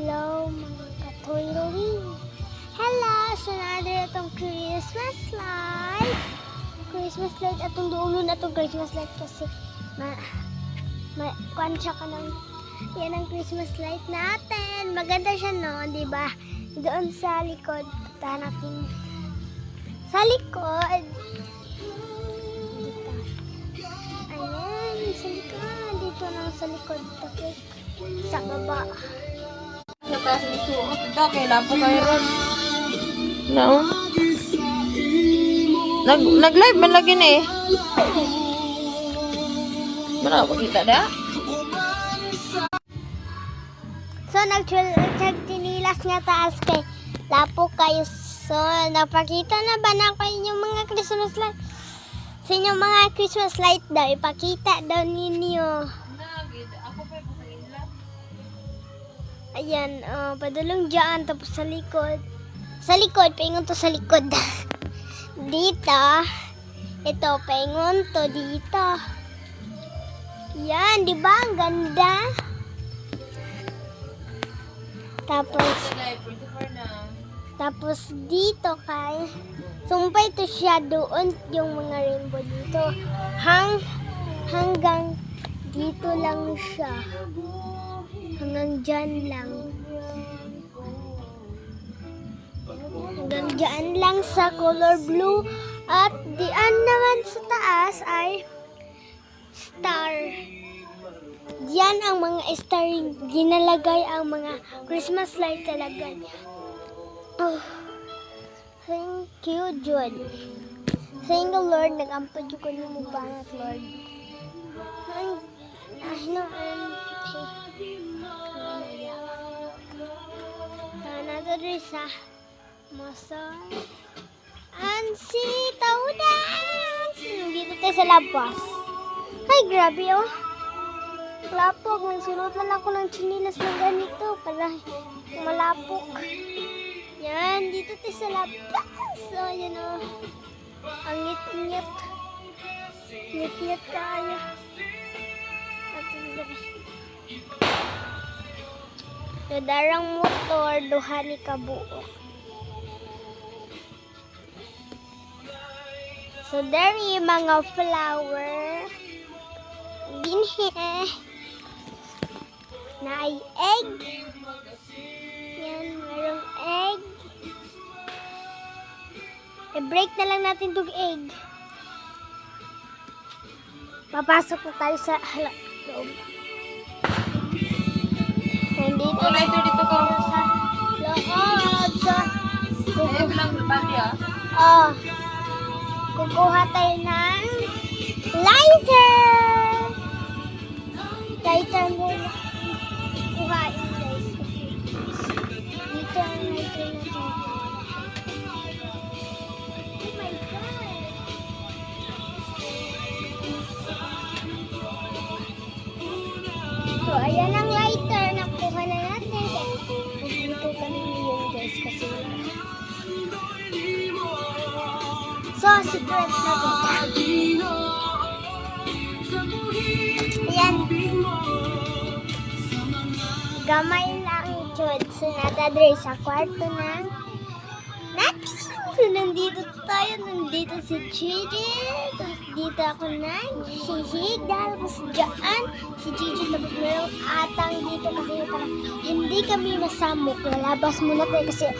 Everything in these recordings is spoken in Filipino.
Hello mga katoiling. Hello! So natin itong Christmas light. Christmas light atong doon atong Christmas light kasi kwansya ka ng yan ang Christmas light natin. Maganda siya no, di ba? Doon sa likod. Puntahan natin sa likod. Ayan, sa likod. Dito lang sa likod. Tapos sa baba. Sa taas ng suot. Ito, kailan po kayo ron? No? Nag-live man lagi na eh. Mana ako kita da? So, nagtinilas nga taas kay Lapo kayo. So, napakita na ba na kayo yung mga Christmas light? Sa inyong mga Christmas light daw, ipakita daw ninyo. Ako pa yung sa inla. Ayan, padulong dyan, tapos sa likod. Sa likod, paingon to sa likod. Dito, ito, paingon to dito. Yan, di ba? Ang ganda. Tapos dito kay sumpay to siya doon yung mga rainbow dito. Hanggang dito lang siya. Hanggang dyan lang. Hanggang dyan lang sa color blue. At diyan naman sa taas ay star. Diyan ang mga star, ginalagay ang mga Christmas light talaga. Oh, thank you, John. Thank you, Lord. Nag-ampad ko na mo bangat, Lord. Sana to rin sa Masar. Ansi, taudan! Dito tayo sa labas. Ay, grabe oh. Lapok, nagsulot lang ako ng chinilas na ganito para malapok. Yan, dito tayo sa labas. So, yan o. Ang ngit-ngit. Ngit-ngit kaya. At darang motor, duha ni kabuok. So, there yung mga flower. Binhi na ay egg. Yan, mayroong egg. I-break na lang natin itong egg. Papasok na tayo sa loob. Nandito na dito ko. sa loob. Sa Eh, bilang bali ah. oh, kukuha tayo ng lighter. Lighter muna. Kuhain guys. Dito ang lighter natin. Oh my God. So, ayan ang lighter. Nakuha na natin. Dito kami yun guys kasi so, secret na dito. Ayan. Gamay lang jud. So, natadre sa kwarto ng natin. So, nandito tayo. Nandito si Gigi. Tapos dito ako na. Hihig. Tapos dyan. Si Gigi. Tapos mayroong atang dito kasi para hindi kami masamok. Lalabas muna tayo kasi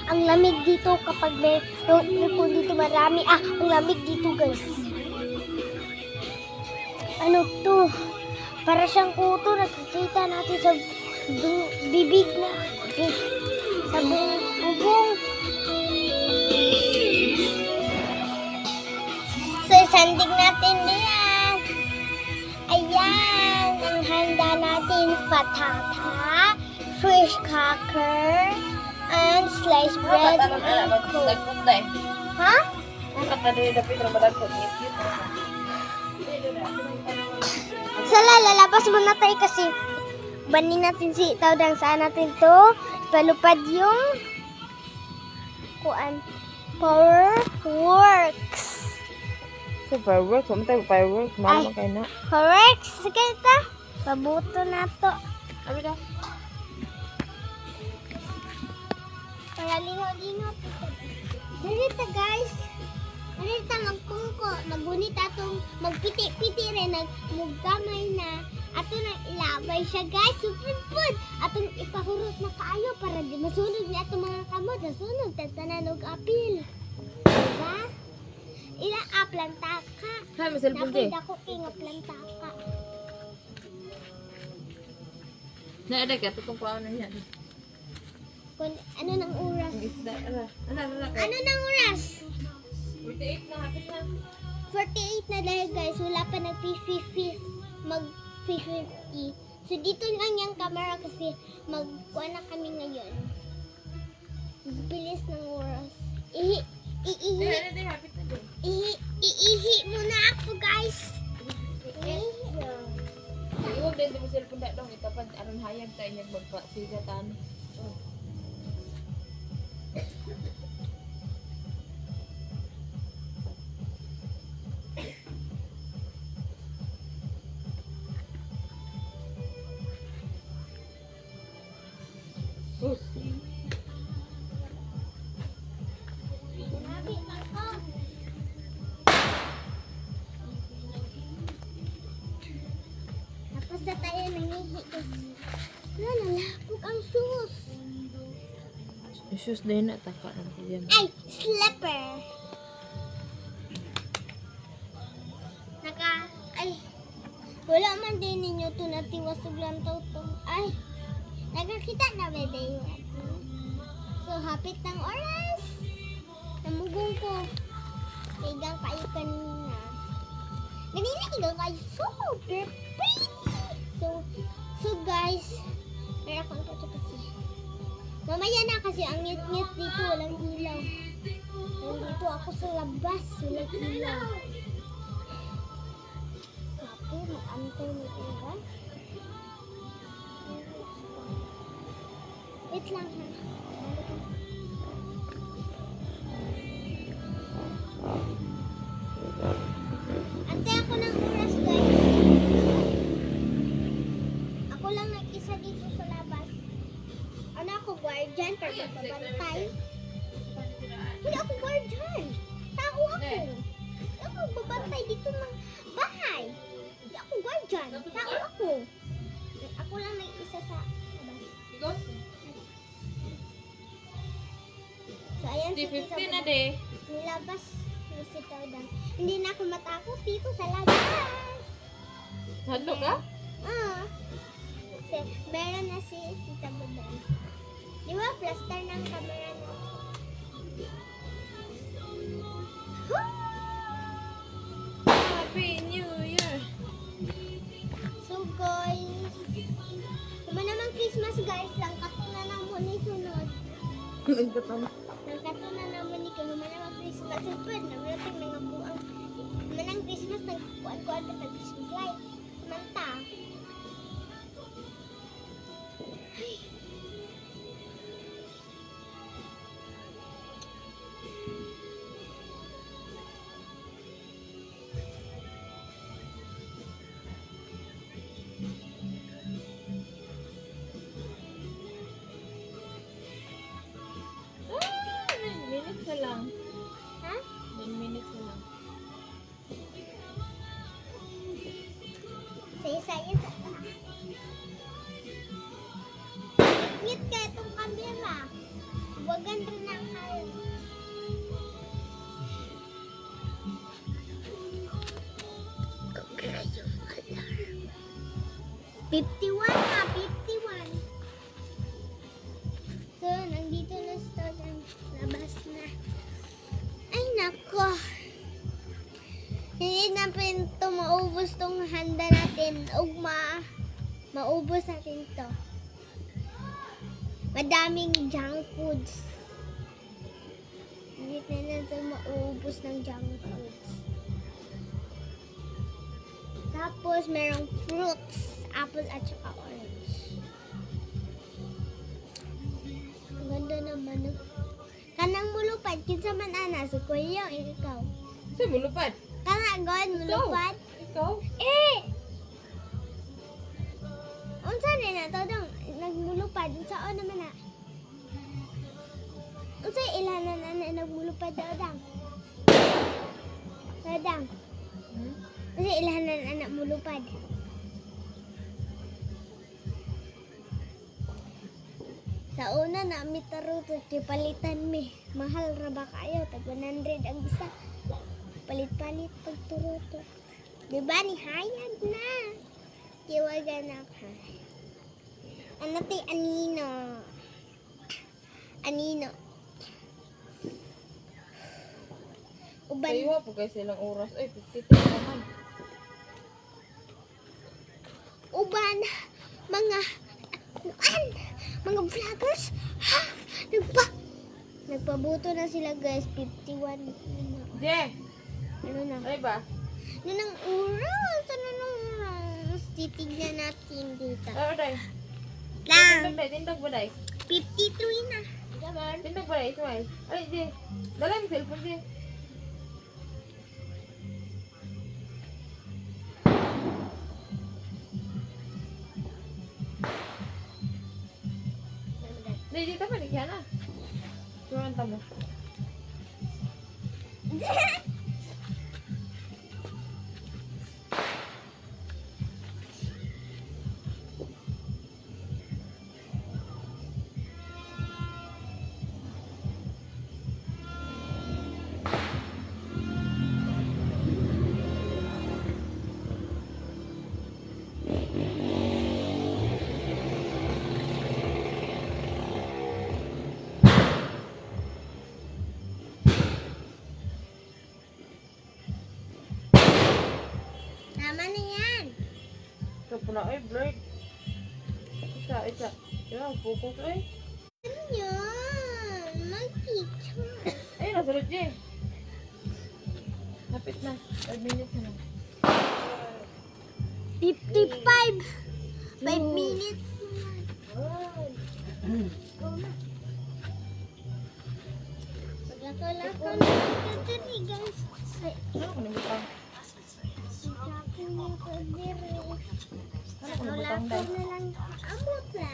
ang lamig dito kapag mayroon dito marami. Ang lamig dito guys. Ano to? Para siyang kuto, nakikita natin sa bibig na. Sa bubong. So, isandig natin diyan. Ayan, ang handa natin patata, fish cracker, and sliced bread. Nagpunday. Ha? Nakatali na Pedro Malagpot. Sala, lalabas muna tayo kasi banin natin si Tawdang saan natin to palupad yung fireworks. So fireworks, fireworks, Ay. kayo na. Fireworks, sige ta. Pabuto na to. Abi da. para lingaw-lingaw. Darita guys. Darita magpungko. Magunit atong magpiti-piti rin. Nagmugamay na. Ato nang ilabay siya guys. Super food. Atong ipahurot na kaayo para di masunog ni ato mga kamot. Nasunog. Tagtanan og apil. Diba? Ilang plantaka. Ha, may cellphone di. Napay ko nga plantaka. Na ka tutong kuan na yan. Kung ano nang oras? Ang isda ara. Ano Ano nang oras? 48 na hapit na. 48 na dahil guys, wala pa nag-50. Mag-50. So dito lang yung camera kasi magkuha na kami ngayon. Bilis ng oras. Iihi Hapit na din. muna ako guys. Iihi. Iwag din mo cellphone da dong itapad aron hayag tayo nyag magpasigatan. Sinabi ako. Tapos na tayo nangihi kasi. Lalapog ang shoes. Shoes din na taka ng pijama. Ay, slipper. Wala man din ninyo ito natiwas lang to. Ay, nagkakita na ba din? So, hapit ng oras. Namugong ko. Igang kayo kanina. Ganina, igang kayo super pretty. So guys, meron akong ito kasi. Mamaya na kasi ang ngit-ngit dito, walang ilaw. Nandito ako sa labas, walang ilaw. Sabi, mag-antay mo ito. Wait lang ha. Antay ako ng oras guys. Ako lang nag-isa dito sa labas. Ano ako, guardian? Para magbabantay? Hindi ako guardian. Tao ako. Hindi ako magbabantay dito ng bahay. Hindi ako guardian. Tao ako. Ako lang nag-isa sa labas. So, ayan si Tita 50 na Budak. de. Nilabas si Tawdan. Hindi na ako matakot dito sa labas. Hadlo ka? Kasi meron na si Tita Budak. Di ba, plaster ng camera na. Happy New Year. So guys, naman naman Christmas guys, lang katunan na mo ni sunod. Lang katunan na mo ni naman naman Christmas. Siyempre, naman natin mga buang. Naman ang Christmas, nagkuhan-kuhan ka sa Christmas light. Manta. Ah, 9 minutes na lang. Ha? 9 minutes na lang. Say-sayin ka. Ngit ka itong camera. Wagan rin ang kayo. Okay, yung alarm. 51 na, 51. So, nandito na sa labas na. Ay, nako. Hindi na pinto maubos tong handa natin. O maubos natin to. Madaming junk foods. Hindi na natin maubos ng junk foods. Tapos, merong fruits. Apple at saka orange. Ang ganda naman. Kanang mulupad. Kinsa man ana. Si Kuya, ikaw. Sa mulupad. Kanang God, mulupad. Ikaw? Unsa rin na to dong nagmulupad. Unsa naman na? Unsa ilanan ana nagmulupad daw dang? Dadang. Hmm? Unsa ilanan anak mulupad? Sa una na mi taruto palitan mi. Mahal ra ba kayo? Tag 100 ang isa. Palit-palit pag turuto. Di ba ni hayag na? Kiwagan na ka. Ano ti anino? Anino? Uban. Kayo po guys silang oras. Ay, 53 naman. Uban. Mga mga vloggers. Ha? Nagpabuto na sila guys. 51. Je! Ano na? Ay ba? Ano nang oras? Ano nang oras? Titignan natin dito. Oo, day. Lang. Tindag, day. Tindag ba, day? 53 na. Tindag ba, day? Ismail. Ay, je. Dala yung cellphone, je. Day, di ka pa, di kaya na. Suruhan mo. Tama na yan. Ito po na, ay, blurred. Isa. Yan, focus, ay. Ano yan? Mag-picture. Ay, nasulot, je. Lapit na. 5 minutes na. 55. 5 minutes. Lako-lako na ito ni guys. Ay, Ano ko nang butang? lako na ito dire. Ano ko nang butang, Lako day? na lang. Amot na.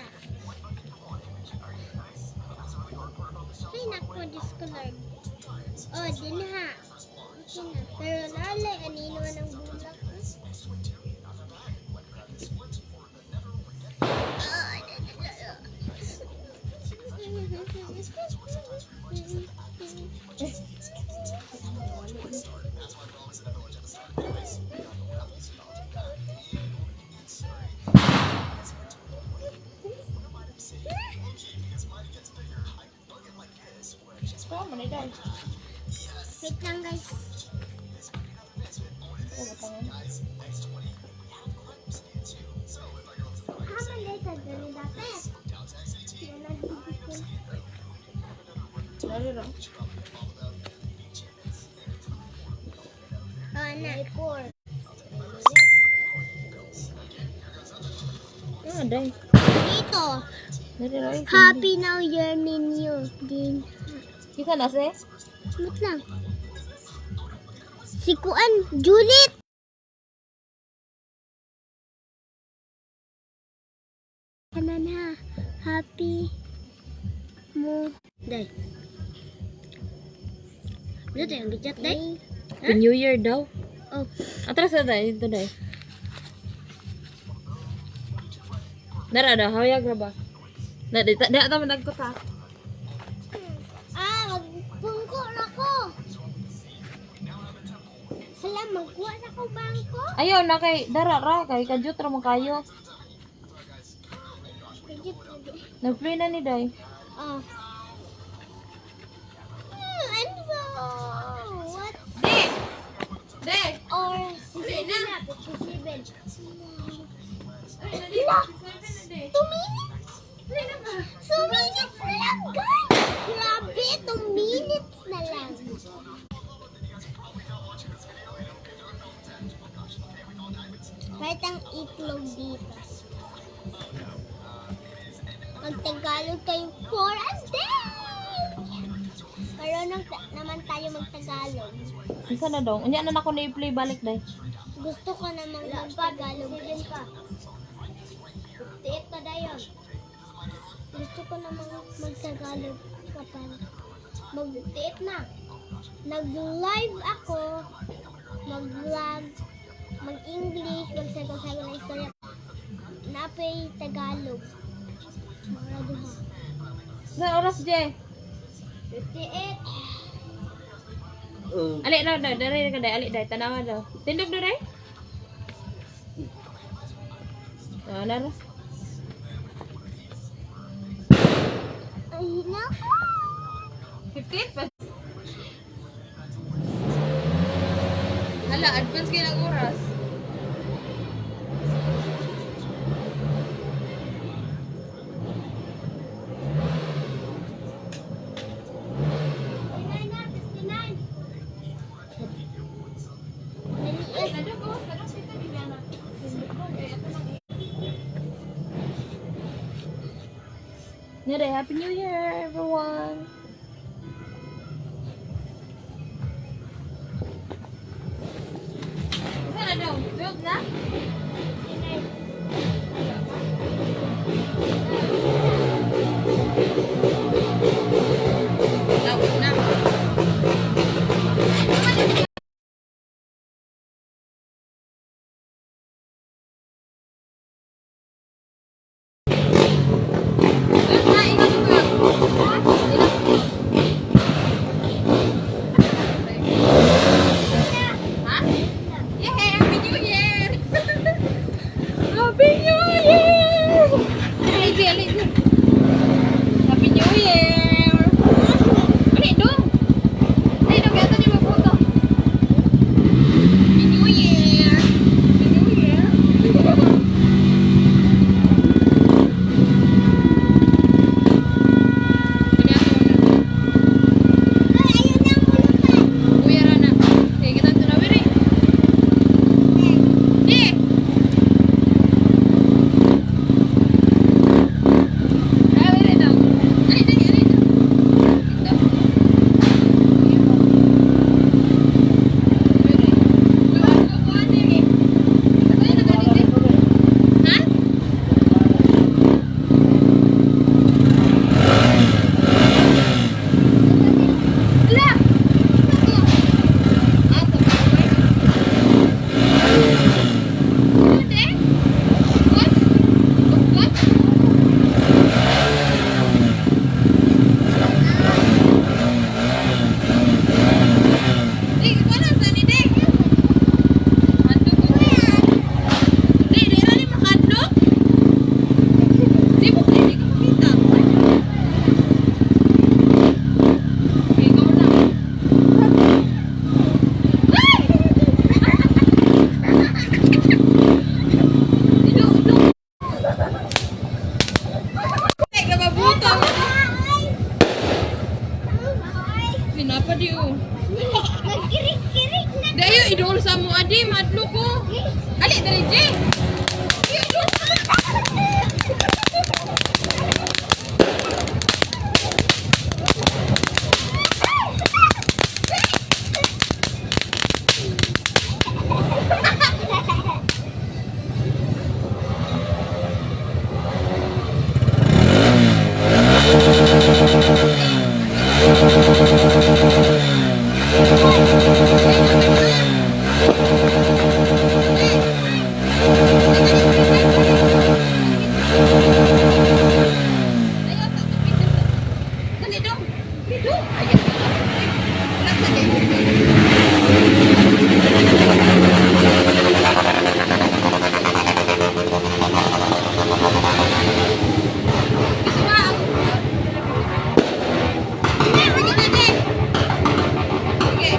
Ay, naku, discolored. Oh, din ha. Okay na. Pero lalay, anino ng bulak. Ito, maniday. Wait lang guys. Ito, butangan. Kaman dahil sa gano'n dati. Yan ang bibigyan. Lalo lang. Oh, na. Ah, day. Dito. Lalo lang. Happy New Year ninyo. Din. Kita na, se? Wait lang. Si Kuan, Juliet. Kanan ha. Happy mo. Day. Ano tayo? Ang gichat, day? Happy New Year daw. Oh. Atras na, day. Ito, day. Dara, hayag na ba? Dara, tama nagko ta. Magpungko na ko. Hala, magkuha na ko bangko. Ayaw na kay dara ra kay kadyot ra man kayo. Legit, legit. Nag-play na ni day. Oh. Enzo! What? De. Or, sige na, 57. Hala. 2 minutes? 2 minutes na lang, guys! Grabe, 2 minutes na lang. Kahit ang itlog dito. Mag-Tagalog kayo for a day! Pero naman tayo mag-Tagalog. Isa na daw. Unya na nako na i-play balik day. Gusto ko namang mag-Tagalog. Ka. 58 na dayon. Gusto ko namang mag-Tagalog kapag Mag-tiit na. Nag-live ako. Mag-vlog. Mag-English. Mag-sago-sago na istorya. Napay Tagalog. Mga duha. Sa oras, Je. 58. Ali na, dari ka dai, ali dai, tanawa daw. Tindog na dai? Na ra. Ay, naku. 58 pa. Hala, advance kayo ng oras. Nere, Happy New Year, everyone! Saan na daw? 12 na? Lawag na. Kenapa dia? Nagkirik-kirik na. Dayo idol sa mo adi madlo ko. Ali dari je. Dali dong. Dito. Ayan. Wala sa kayo. Gusto ba? Sige, sige, sige. Sige.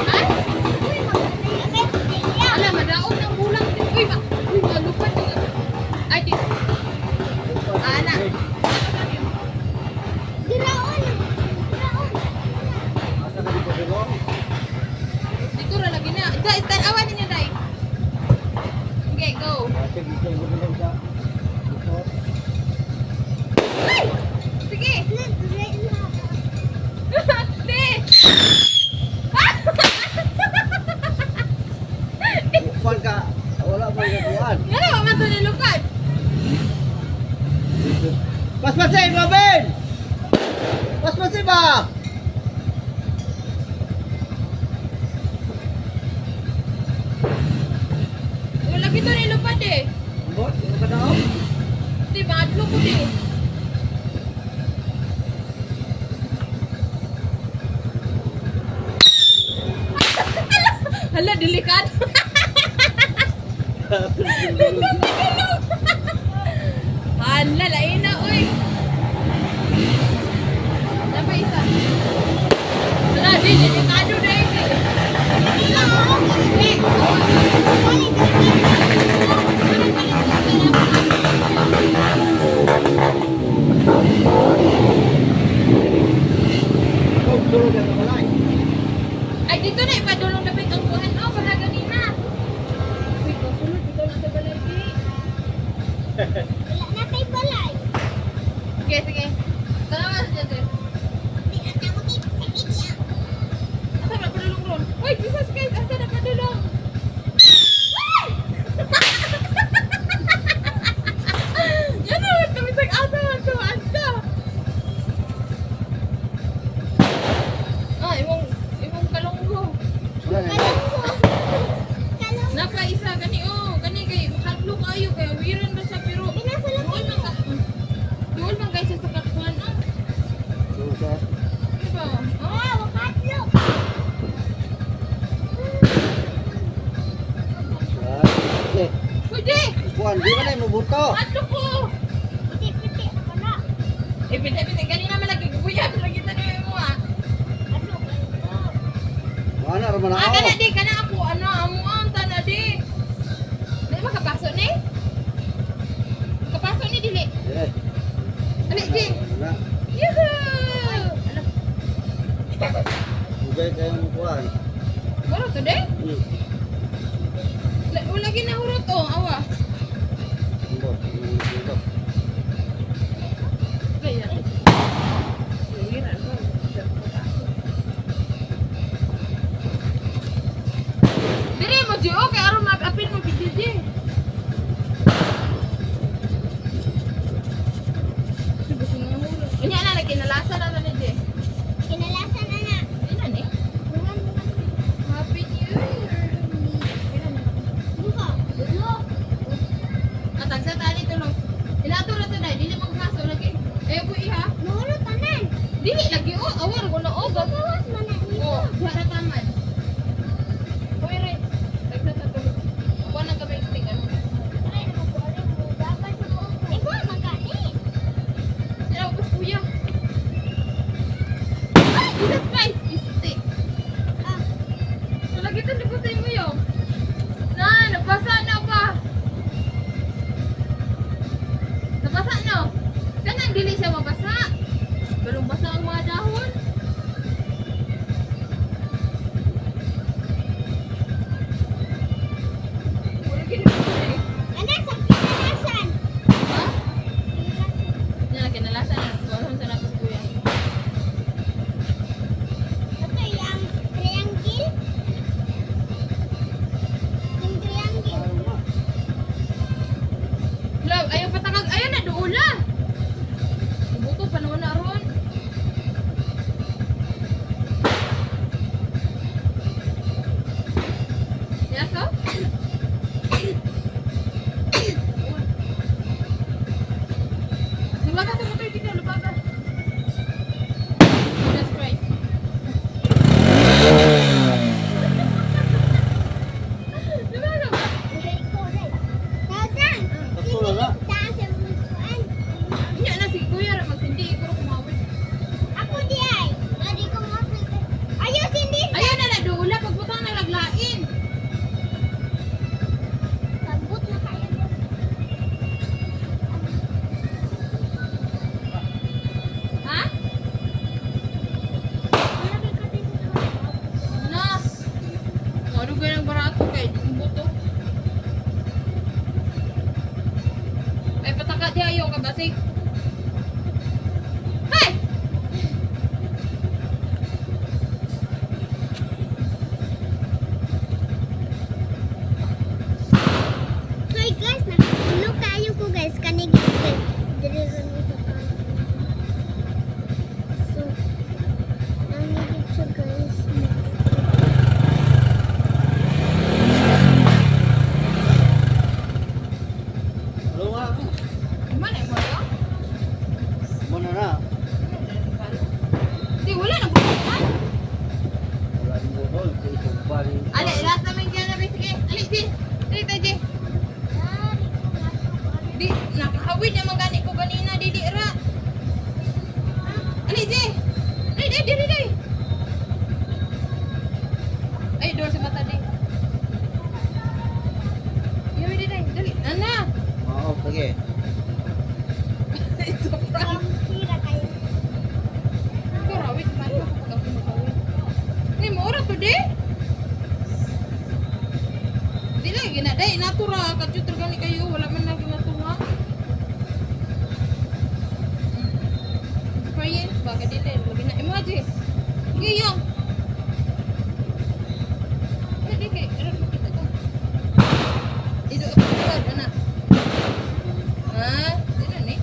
Ha? Ala, madaon ang bulang. Uy, malupad. Ay, di. Ana. Diraon. Dito ra lagi na. Dai, awan niya dai. Okay, go. Ay! Sige. Di. Ufan ka. Wala mo yung kuhan. Ano ba man to nilukad? Pas-pasin, Robin! Pas-pasin ba? Wala kita nilupad eh. Bot, ito ka daw? Di ba? Adlo ko din. Hala, delikado. Hala, lain na, uy. Apa isa? Hala, di, delikado na eh. Oh, tulog ka na balay. Ay, dito na, ipadulong na ang buhan. Oh, para ganina. Uy, kasunod, dito na sa balay, di. Wala na kay balay. Sige, sige. Tanawa sa dyan, Di at ako dito sa media. asa na padulong ron? Uy, Jesus Christ, asa na padulong? Yan na, wag kami sa asa, asa. Ah, imong kalunggo. Wala na. Kalunggo. Kalunggo. Napa isa gani oh, gani kay hadlo kayo kay wiran ba sa pero duol man guys sa katwan ah. Tulog ka. Diba? Ah, wakatlo. Okay. Pwede! Kuan, di ba na yung mabuto? Hadlo ko! Piti-piti. Wala. Eh, pwede, gani naman lagi kuya, lagi tanong mo ah. Ano? Kalunggo. Mana raman Ah, ako? kana ako, ano, amo ang tana di. Dili makapasok ni? Kapasok ni dili. Eh, Ali, di. wala. Yuhuu! Bugay kayong kuan. Baro to de? Hmm. Wala ginahurot oh, awa. Bot, tulog. Kaya. Dire mo di okay aron mag-apil mo video di. Unya na lagi nalasa na ni di. Kinalasan na na. Ina ni. Happy New Year. Buka. Bulo. Atag sa tali tulong. Ilato na to dai, dili magkaso lagi. Ayo ko iha. Nulo tanan. Dili lagi oh, awar ko na oh. Gawas man na nito. Oh, wala taman. Uy, re. Nagtatulog. Ako nang gamay stick ano. Ay, nakuha mo. Dapat mo. Ikaw magani. Ano ko kuya? Ay, Jesus Christ, stick. Ah, Lagi ito liputin mo yun. Na, nabasa na ba? Nabasa no? Kanang dili siya mabasa. Pero basa ang mga dahon. Wala ginagawa eh. anak sa kinalasan. Ha? Yan, kinalasan na. Walang sa nakus kuya. Ito yung triangle. Yung triangle. Love, ayaw patakag. Ayaw na, duula. Buto, panahon na ron. Yaso? Lumaga, tumutoy dito, lumaga. Jesus Christ. Lumaga ba? Okay, correct. Tatang. Tatlo na. Taas sa bukuan. Iya na si Kuya, magsindi ko kumawin. Ako di ay. Hindi ko makita. Ayos hindi. Ayaw na na, duula, pagbutang na laglain. Sabot na kayo. Ha? Malaki ka din. Na. Ano ganang barato kay di buto. Ay pataka di ayo ka basig. Hey! Hi guys, nakatulog tayo ko guys. Kanig guys. Diri ron mo sa pang. So, Tubig na magani ko kanina, didi ra. Ali, Je. Didi. Ay, doon sa mata, di. Yawi, didi. Dali. Ana. Oo, sige. It's a prank. Tira kayo. Ito, rawit. Paano ako pag ako magawin? Ni, maura to, di. Di lagi na, day. Natura. Kachutra gani kayo. Wala man lagi natura. Experience ba? Kadili. Lagi na. Imagine. Giyong. Hindi kay. Ano makita ko? Dito ako tulad, anak. Ha? Dito ni.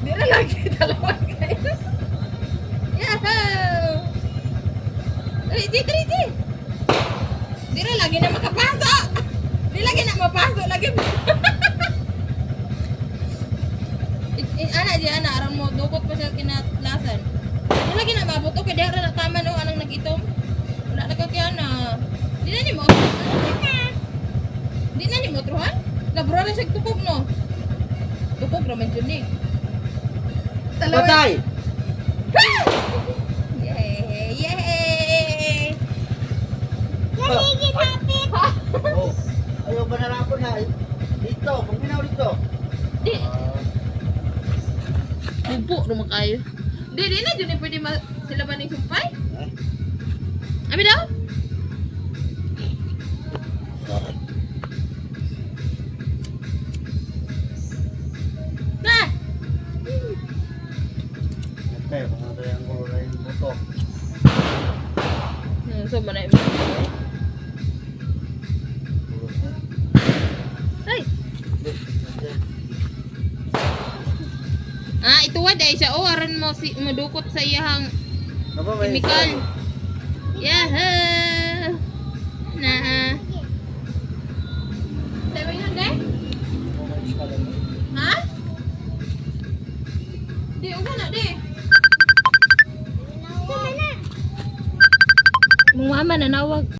Dito lagi. Dalawa kayo. Yahoo! Dito. Dito lagi na makapasok. Di lagi na mapasok. Lagi. Ana di ana aron mo dukot pa siya kinatlasan. Di lagi na mabot okay dera na tama no anang nagitom. Wala na kakyana. Di na ni mo. Di na ni mo truhan. Labro na siya tukog no. Tukog ra man jud ni. Patay! Yay! Galigid hapit. Oh, ayaw ba narapon na? Dito, pagminaw dito. Di. Upo rumah kayo. Di na jud ni pwede sila ba ning sumpay? Eh? Abi daw? Na. Okay, mga tayang ko rin buto. So mana Ay. Ito wa dai siya aran mo si madukot sa iyang Ano ba, may- chemical. Yaha. Na. Sabi na dai? Ha? Di uga na di. Sama na. Mong mama nanawag.